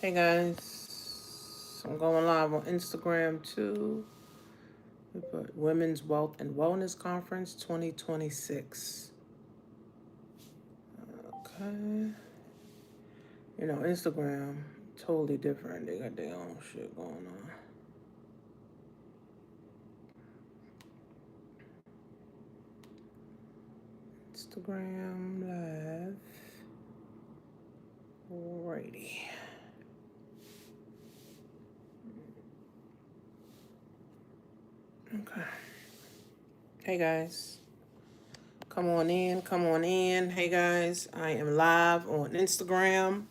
Hey guys, I'm going live on Instagram too. We put Women's Wealth and Wellness Conference 2026. Okay. Instagram, totally different. They got their own shit going on. Instagram Live. Alrighty. Okay. Hey guys. Come on in, come on in. Hey guys, I am live on Instagram.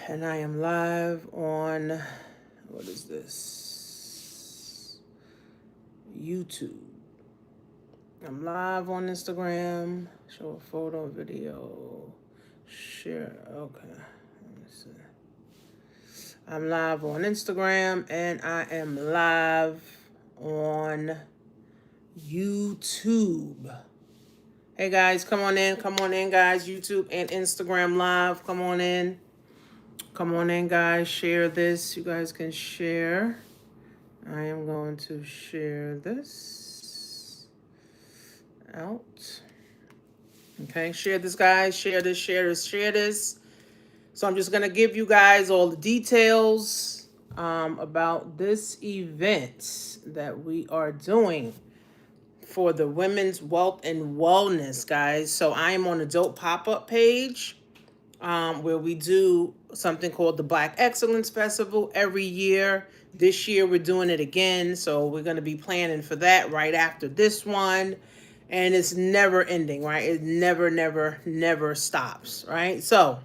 And I am live on, what is this? YouTube. I'm live on Instagram. Show a photo, video, share. Okay. Let me see. I'm live on Instagram and I am live on YouTube. Hey guys, come on in, guys. YouTube and Instagram live. Come on in. Come on in, guys. Share this. You guys can share. I am going to share this out. Okay, share this, guys. Share this, share this, share this. So I'm just going to give you guys all the details about this event that we are doing for the Women's Wealth and Wellness, guys. So I am on the Dope Pop-Up page where we do something called the Black Excellence Festival every year. This year we're doing it again, so we're going to be planning for that right after this one. And it's never ending, right? It never stops, right? So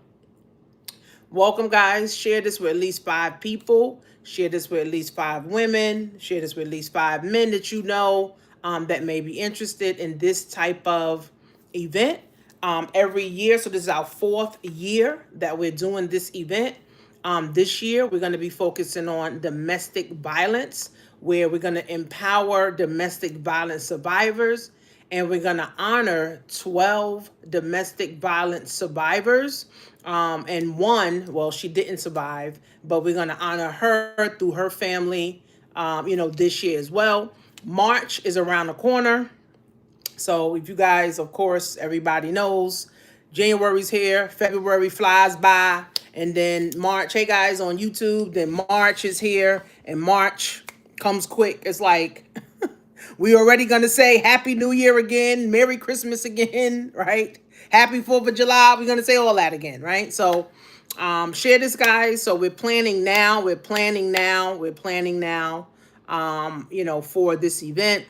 welcome, guys. Share this with at least 5 people. Share this with at least 5 women. Share this with at least 5 men that you know that may be interested in this type of event every year. So this is our 4th year that we're doing this event. This year, we're going to be focusing on domestic violence, where we're going to empower domestic violence survivors. And we're going to honor 12 domestic violence survivors. And one, well, she didn't survive, but we're going to honor her through her family, this year as well. March is around the corner. So if you guys, of course, everybody knows, January's here, February flies by, and then March, hey guys, on YouTube, then March is here, and March comes quick. It's like, we already gonna say Happy New Year again, Merry Christmas again, right? Happy 4th of July, we're gonna say all that again, right? So share this, guys. So we're planning now, for this event.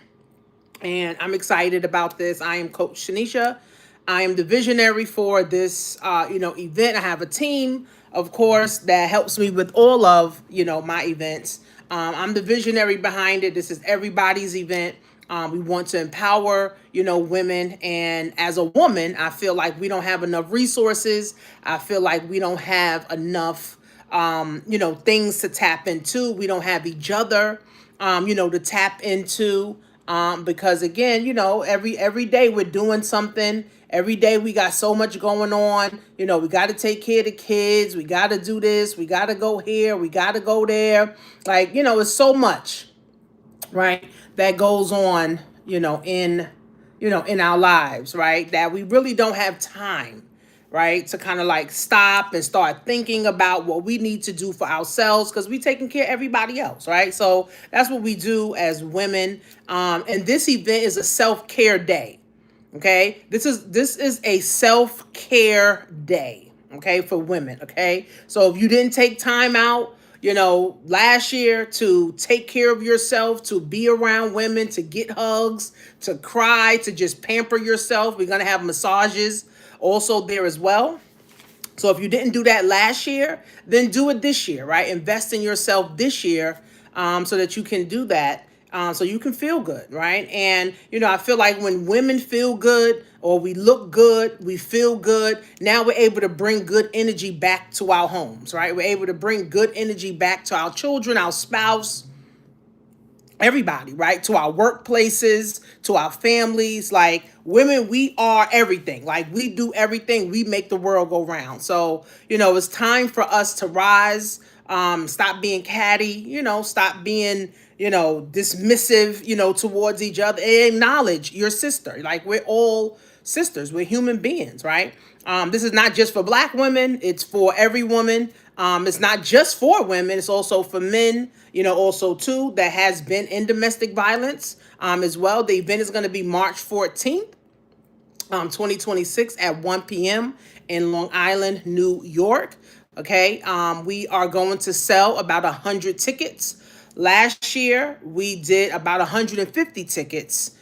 And I'm excited about this. I am Coach Shanisha. I am the visionary for this, event. I have a team, of course, that helps me with all of, my events. I'm the visionary behind it. This is everybody's event. We want to empower, women. And as a woman, I feel like we don't have enough resources. I feel like we don't have enough, things to tap into. We don't have each other, to tap into. Because again, every day we're doing something. Every day we got so much going on. We got to take care of the kids. We got to do this. We got to go here. We got to go there. Like, it's so much, right, that goes on, in our lives, right, that we really don't have time, right, to kind of like stop and start thinking about what we need to do for ourselves, because we taking care of everybody else, right? So that's what we do as women. And this event is a self-care day. Okay, this is a self-care day, okay, for women. Okay, so if you didn't take time out, last year to take care of yourself, to be around women, to get hugs, to cry, to just pamper yourself, we're gonna have massages also there as well. So if you didn't do that last year, then do it this year, right? Invest in yourself this year, so that you can do that, so you can feel good, right? And, I feel like when women feel good or we look good, we feel good, now we're able to bring good energy back to our homes, right? We're able to bring good energy back to our children, our spouse, everybody, right? To our workplaces, to our families. Like women, we are everything. Like we do everything. We make the world go round. So, it's time for us to rise, stop being catty, stop being, dismissive, towards each other, and acknowledge your sister. Like we're all sisters. We're human beings, right? This is not just for Black women. It's for every woman. It's not just for women. It's also for men, also too, that has been in domestic violence as well. The event is going to be March 14th, 2026 at 1 p.m. in Long Island, New York. Okay. We are going to sell about 100 tickets. Last year, we did about 150 tickets,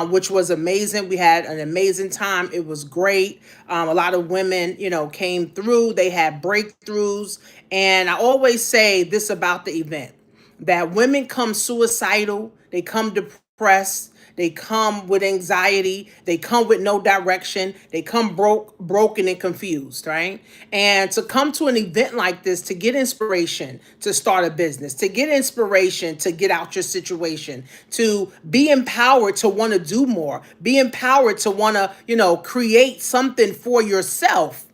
which was amazing. We had an amazing time. It was great. A lot of women, came through. They had breakthroughs. And I always say this about the event, that women come suicidal, they come depressed, they come with anxiety, they come with no direction, they come broken and confused, right? And to come to an event like this, to get inspiration to start a business, to get inspiration to get out your situation, to be empowered to want to do more, be empowered to want to, create something for yourself,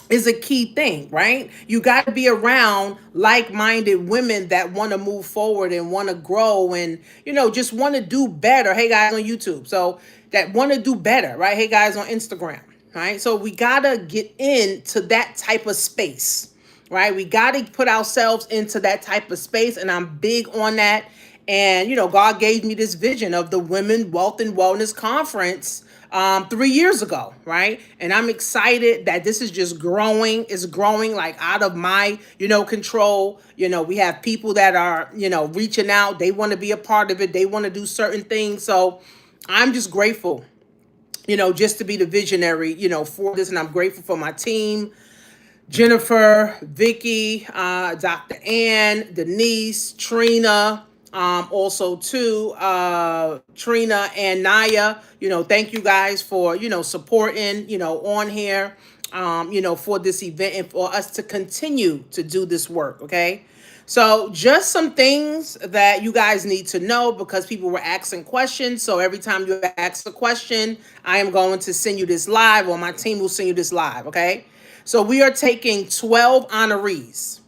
is a key thing, right? You got to be around like-minded women that want to move forward and want to grow and, just want to do better. Hey guys on YouTube. So that want to do better, right? Hey guys on Instagram, right? So we got to get into that type of space, right? We got to put ourselves into that type of space. And I'm big on that. And, God gave me this vision of the Women Wealth and Wellness Conference 3 years ago, right? And I'm excited that this is just growing. It's growing like out of my, control. We have people that are, reaching out. They want to be a part of it. They want to do certain things. So I'm just grateful, just to be the visionary, for this. And I'm grateful for my team, Jennifer, Vicky, Dr. Ann, Denise, Trina, also too, Trina and Naya, thank you guys for, supporting, on here, for this event and for us to continue to do this work. Okay. So just some things that you guys need to know, because people were asking questions. So every time you ask a question, I am going to send you this live, or my team will send you this live. Okay. So we are taking 12 honorees.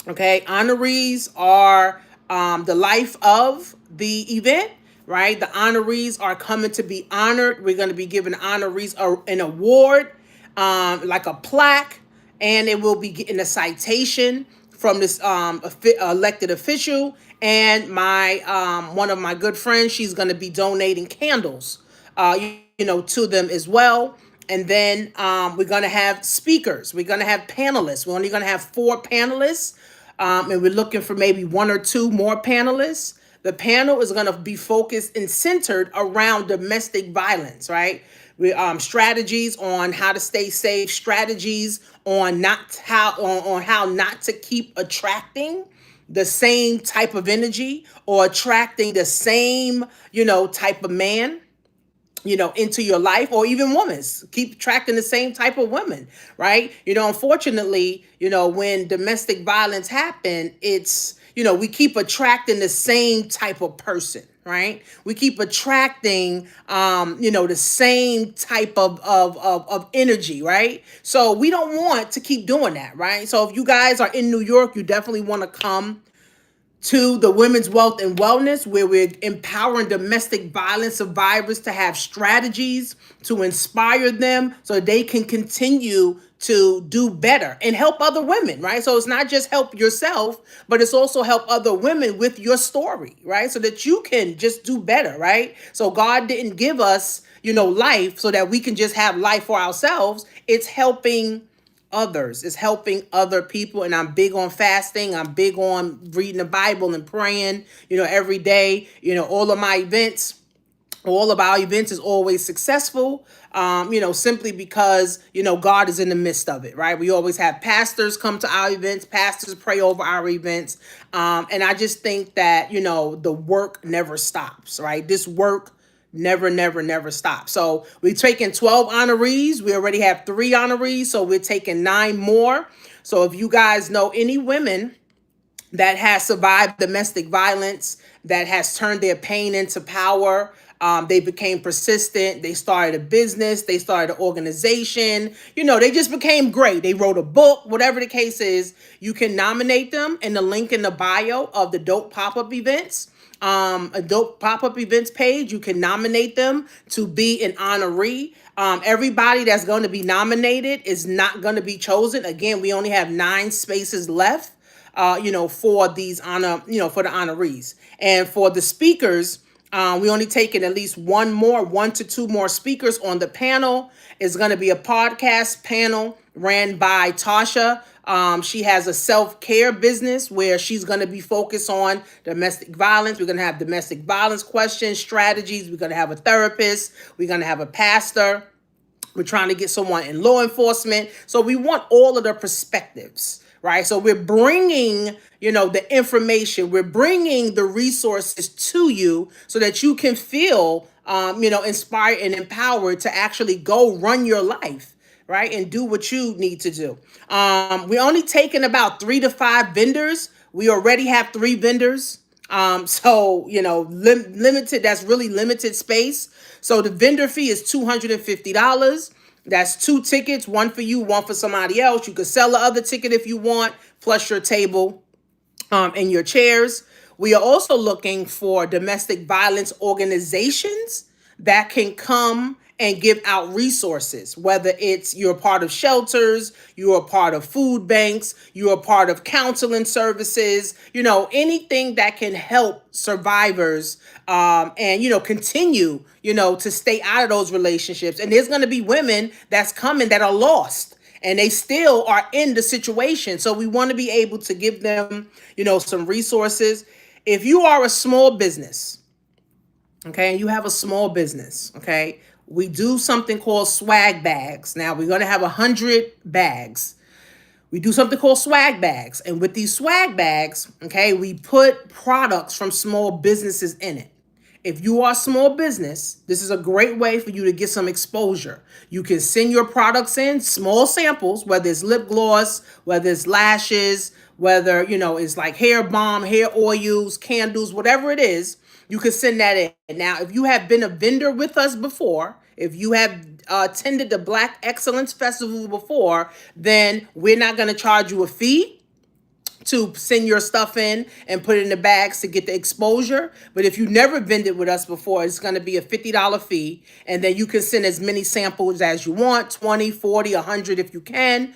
Okay. Honorees are the life of the event, right? The honorees are coming to be honored. We're going to be giving honorees an award, like a plaque, and it will be getting a citation from this elected official. And my one of my good friends, she's going to be donating candles, to them as well. And then we're going to have speakers. We're going to have panelists. We're only going to have 4 panelists. And we're looking for maybe 1 or 2 more panelists. The panel is going to be focused and centered around domestic violence, right? We strategies on how to stay safe, strategies on how not to keep attracting the same type of energy, or attracting the same, type of man, into your life, or even women. Keep attracting the same type of women, right? Unfortunately, when domestic violence happen, it's, we keep attracting the same type of person, right? We keep attracting, the same type of energy, right? So we don't want to keep doing that, right? So if you guys are in New York, you definitely want to come to the Women's Wealth and Wellness, where we're empowering domestic violence survivors to have strategies to inspire them so they can continue to do better and help other women, right? So it's not just help yourself, but it's also help other women with your story, right? So that you can just do better, right? So God didn't give us, life so that we can just have life for ourselves. It's helping others. It's helping other people. And I'm big on fasting. I'm big on reading the Bible and praying, every day. All of our events is always successful, simply because, God is in the midst of it, right? We always have pastors come to our events, pastors pray over our events. And I just think that, the work never stops, right? This work never stop. So we're taking 12 honorees. We already have 3 honorees, so we're taking 9 more. So if you guys know any women that has survived domestic violence, that has turned their pain into power. They became persistent. They started a business. They started an organization. They just became great. They wrote a book, whatever the case is. You can nominate them in the link in the bio of the Dope Pop-Up Events. A Dope Pop-Up Events page. You can nominate them to be an honoree. Everybody that's going to be nominated is not going to be chosen. Again, we only have 9 spaces left. For these for the honorees. And for the speakers, we only taking at least 1 to 2 more speakers on the panel. It's going to be a podcast panel ran by Tasha. She has a self-care business where she's going to be focused on domestic violence. We're going to have domestic violence questions, strategies. We're going to have a therapist. We're going to have a pastor. We're trying to get someone in law enforcement. So we want all of the perspectives, right? So we're bringing, the information, we're bringing the resources to you so that you can feel, inspired and empowered to actually go run your life, right? And do what you need to do. We're only taking about 3 to 5 vendors. We already have 3 vendors. Limited, that's really limited space. So the vendor fee is $250. That's 2 tickets, one for you, one for somebody else. You could sell the other ticket if you want, plus your table and your chairs. We are also looking for domestic violence organizations that can come and give out resources, whether it's you're part of shelters, you're a part of food banks, you're a part of counseling services, anything that can help survivors and continue, to stay out of those relationships. And there's going to be women that's coming that are lost and they still are in the situation. So we want to be able to give them, some resources. If you are a small business, okay, and you have a small business, okay, we do something called swag bags. Now we're going to have 100 bags. We do something called swag bags. And with these swag bags, okay, we put products from small businesses in it. If you are a small business, this is a great way for you to get some exposure. You can send your products in, small samples, whether it's lip gloss, whether it's lashes, whether, it's like hair balm, hair oils, candles, whatever it is. You can send that in. Now, if you have been a vendor with us before, if you have attended the Black Excellence Festival before, then we're not going to charge you a fee to send your stuff in and put it in the bags to get the exposure. But if you never vended with us before, it's going to be a $50 fee. And then you can send as many samples as you want, 20, 40, 100 if you can.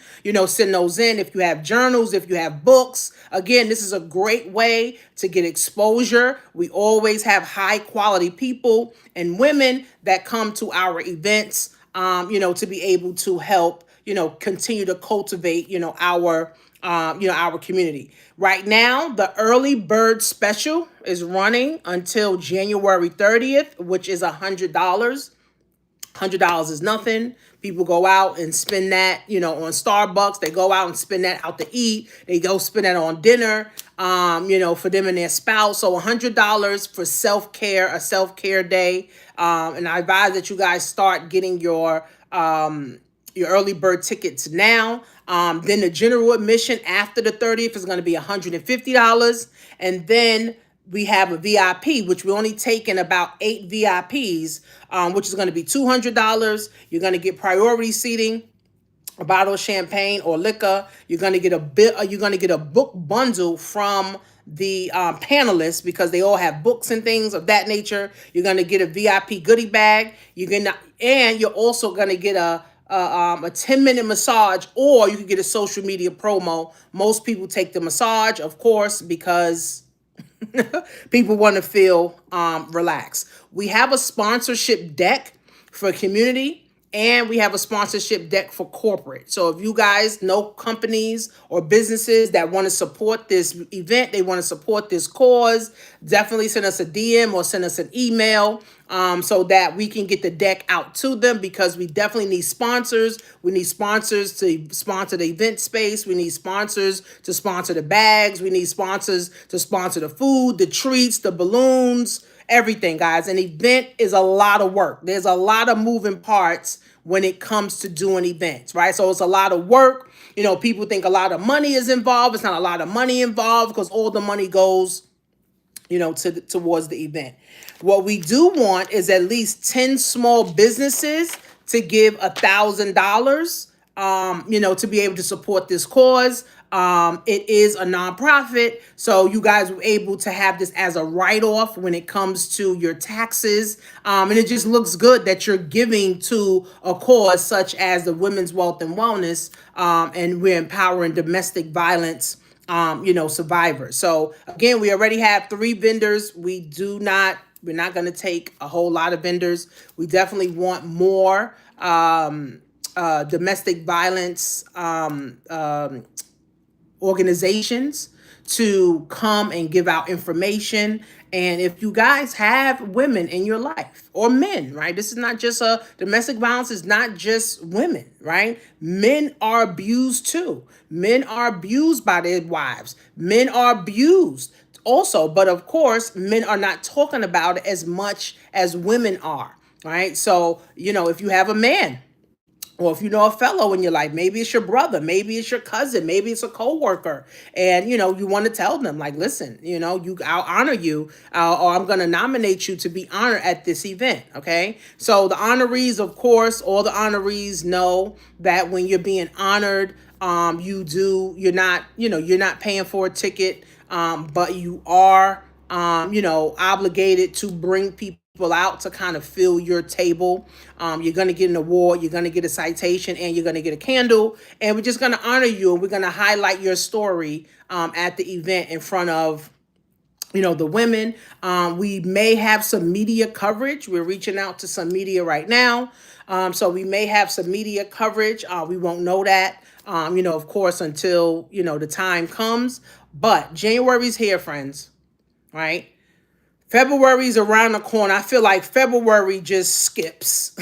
Send those in. If you have journals, if you have books. Again, this is a great way to get exposure. We always have high quality people and women that come to our events, to be able to help, continue to cultivate, our community. Right now, the early bird special is running until January 30th, which is $100. $100 is nothing. People go out and spend that, on Starbucks. They go out and spend that out to eat. They go spend that on dinner, for them and their spouse. So $100 for self-care, a self-care day. And I advise that you guys start getting your early bird tickets now. Then the general admission after the 30th is going to be $150. And then we have a VIP, which we're only taking about 8 VIPs, which is going to be $200. You're going to get priority seating, a bottle of champagne or liquor. You're going to get a book bundle from the panelists because they all have books and things of that nature. You're going to get a VIP goodie bag. You're also going to get a 10-minute massage, or you can get a social media promo. Most people take the massage, of course, because people want to feel relaxed. We have a sponsorship deck for community, and we have a sponsorship deck for corporate. So if you guys know companies or businesses that want to support this event, they want to support this cause, definitely send us a DM or send us an email so that we can get the deck out to them, because we definitely need sponsors. We need sponsors to sponsor the event space. We need sponsors to sponsor the bags. We need sponsors to sponsor the food, the treats, the balloons, everything, guys. An event is a lot of work. There's a lot of moving parts when it comes to doing events, right? So it's a lot of work. People think a lot of money is involved. It's not a lot of money involved because all the money goes, towards the event. What we do want is at least 10 small businesses to give $1,000, to be able to support this cause. It is a nonprofit, so you guys were able to have this as a write-off when it comes to your taxes. And it just looks good that you're giving to a cause such as the Women's Wealth and Wellness, and we're empowering domestic violence survivors. So again, we already have 3 vendors. We're not going to take a whole lot of vendors. We definitely want more domestic violence organizations to come and give out information. And if you guys have women in your life or men, right? This is not just domestic violence is not just women, right? Men are abused too. Men are abused by their wives. Men are abused also, but of course, men are not talking about it as much as women are, right? So, if you have a man, or if you know a fellow in your life, maybe it's your brother, maybe it's your cousin, maybe it's a coworker, and you want to tell them, like, listen, I'll honor you, or I'm going to nominate you to be honored at this event. Okay, so the honorees, of course, all the honorees know that when you're being honored, you're not paying for a ticket, but you are, obligated to bring people out to kind of fill your table. You're going to get an award, you're going to get a citation, and you're going to get a candle. And we're just going to honor you, and we're going to highlight your story at the event in front of the women. We may have some media coverage. We're reaching out to some media right now. So we may have some media coverage. We won't know that, of course, until, the time comes. But January's here, friends, right? February's around the corner. I feel like February just skips.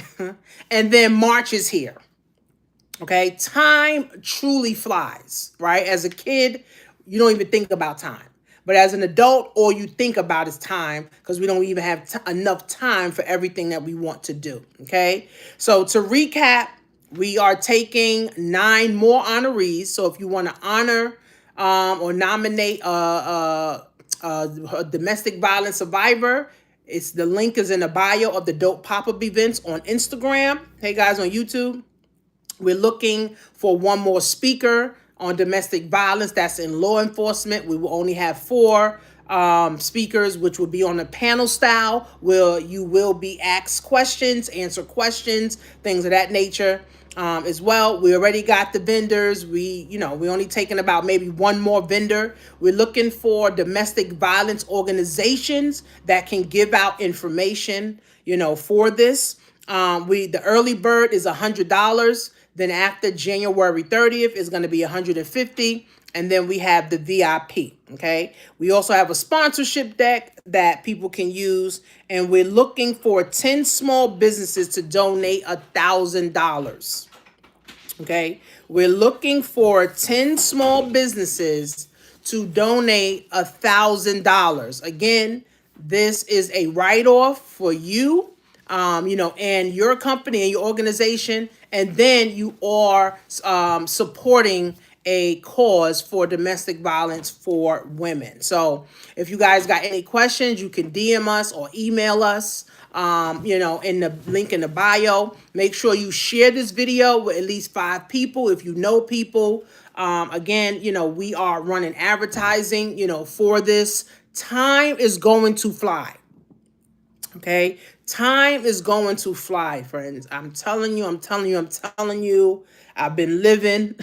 And then March is here. Okay, time truly flies, right? As a kid, you don't even think about time. But as an adult, all you think about is time, because we don't even have enough time for everything that we want to do. Okay, so to recap, we are taking 9 more honorees. So if you want to honor or nominate a domestic violence survivor, the link is in the bio of the Dope Pop-Up events on Instagram. Hey guys, on YouTube, we're looking for 1 more speaker on domestic violence that's in law enforcement. We will only have 4 speakers, which will be on a panel style, where you will be asked questions, answer questions, things of that nature. As well, we already got the vendors. We only taking about maybe 1 more vendor. We're looking for domestic violence organizations that can give out information, for this. The early bird is $100. Then after January 30th is going to be $150. And then we have the VIP. Okay. We also have a sponsorship deck that people can use. And we're looking for 10 small businesses to donate $1,000. Okay. We're looking for 10 small businesses to donate $1,000. Again, this is a write-off for you, and your company and your organization. And then you are supporting a cause for domestic violence for women. So if you guys got any questions, you can DM us or email us, in the link in the bio. Make sure you share this video with at least 5 people if you know people. Again, we are running advertising, for this. Time is going to fly. Okay. Time is going to fly, friends. I'm telling you. I've been living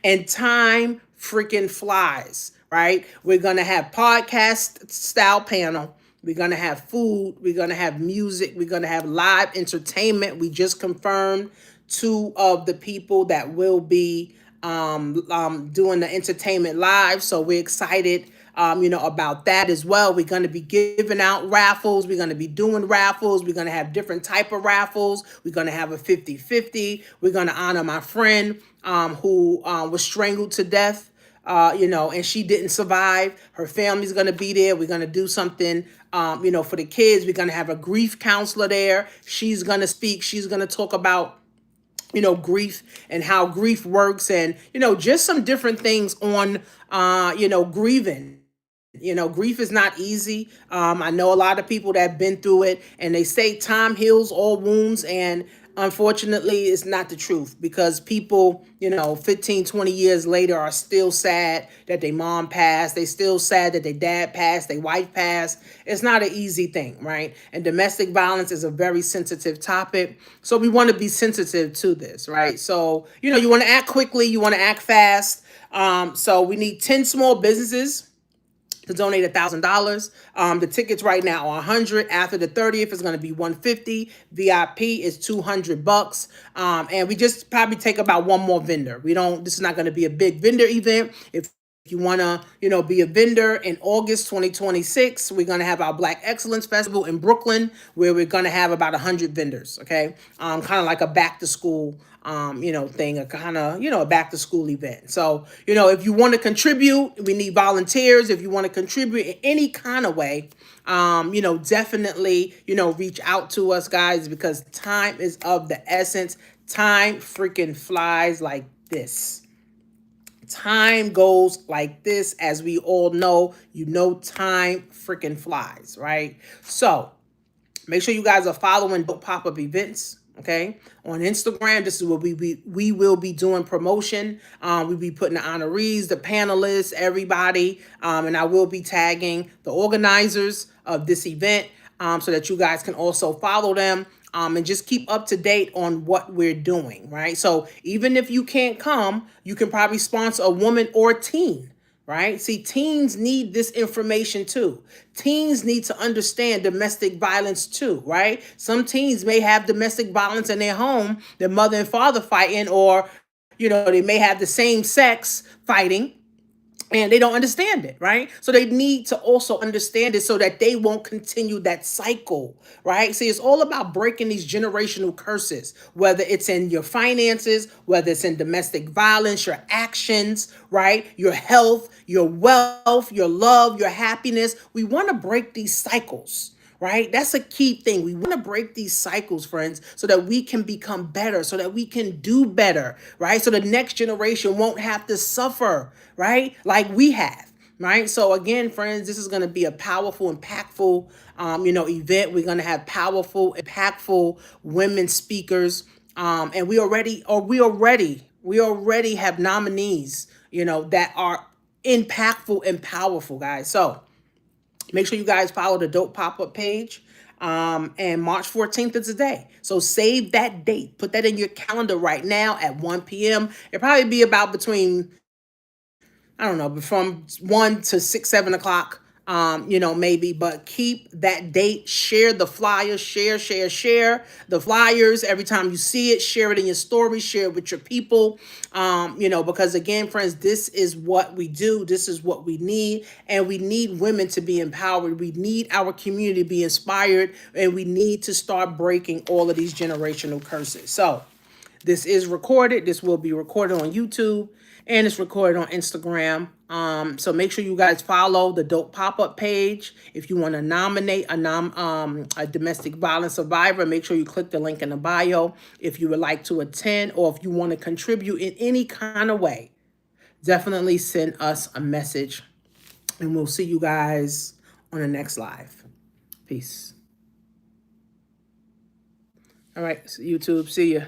and time freaking flies, right? We're going to have podcast style panel. We're going to have food. We're going to have music. We're going to have live entertainment. We just confirmed 2 of the people that will be doing the entertainment live. So we're excited, about that as well. We're going to be giving out raffles. We're going to be doing raffles. We're going to have different type of raffles. We're going to have a 50-50. We're going to honor my friend who was strangled to death and she didn't survive. Her family's going to be there. We're going to do something, for the kids. We're going to have a grief counselor there. She's going to speak. She's going to talk about grief and how grief works, and just some different things on grieving. Grief is not easy. I know a lot of people that have been through it, and they say time heals all wounds, and unfortunately it's not the truth, because people 15, 20 years later are still sad that their mom passed. They still sad that their dad passed, their wife passed. It's not an easy thing, right? And domestic violence is a very sensitive topic, so we want to be sensitive to this, right? So you want to act quickly, you want to act fast. So we need 10 small businesses to donate $1,000. The tickets right now are $100. After the 30th, it's going to be $150. VIP is $200. And we just probably take about one more vendor. This is not going to be a big vendor event. If you want to, be a vendor in August 2026, we're going to have our Black Excellence Festival in Brooklyn, where we're going to have about 100 vendors. Okay. Kind of like a back to school thing, a kind of, a back to school event. So, if you want to contribute, we need volunteers. If you want to contribute in any kind of way, definitely, reach out to us, guys, because time is of the essence. Time freaking flies like this. Time goes like this, as we all know. Time freaking flies, right? So make sure you guys are following Dope Pop-Up Events. Okay, on Instagram, this is what we will be doing promotion. We'll be putting the honorees, the panelists, everybody, and I will be tagging the organizers of this event, so that you guys can also follow them, and just keep up to date on what we're doing, right? So even if you can't come, you can probably sponsor a woman or a teen. Right? See, teens need this information too. Teens need to understand domestic violence too, right? Some teens may have domestic violence in their home, their mother and father fighting, or, they may have the same sex fighting, and they don't understand it, right? So they need to also understand it so that they won't continue that cycle, right? See, it's all about breaking these generational curses, whether it's in your finances, whether it's in domestic violence, your actions, right? Your health, your wealth, your love, your happiness. We want to break these cycles. Right? That's a key thing. We want to break these cycles, friends, so that we can become better, so that we can do better, right? So the next generation won't have to suffer, right? Like we have, right? So again, friends, this is going to be a powerful, impactful, event. We're going to have powerful, impactful women speakers. And we already have nominees, that are impactful and powerful, guys. So make sure you guys follow the Dope Pop-Up page. And March 14th is the day. So save that date. Put that in your calendar right now at 1 p.m. It'll probably be about between, I don't know, from 1 to 6, 7 o'clock, maybe, but keep that date. Share the flyers, share the flyers. Every time you see it, share it in your stories, share it with your people, because again, friends, this is what we do. This is what we need. And we need women to be empowered. We need our community to be inspired, and we need to start breaking all of these generational curses. So this is recorded. This will be recorded on YouTube, and it's recorded on Instagram. So make sure you guys follow the Dope Pop-Up page. If you want to nominate a domestic violence survivor, make sure you click the link in the bio. If you would like to attend, or if you want to contribute in any kind of way, definitely send us a message, and we'll see you guys on the next live. Peace. All right, YouTube, see ya.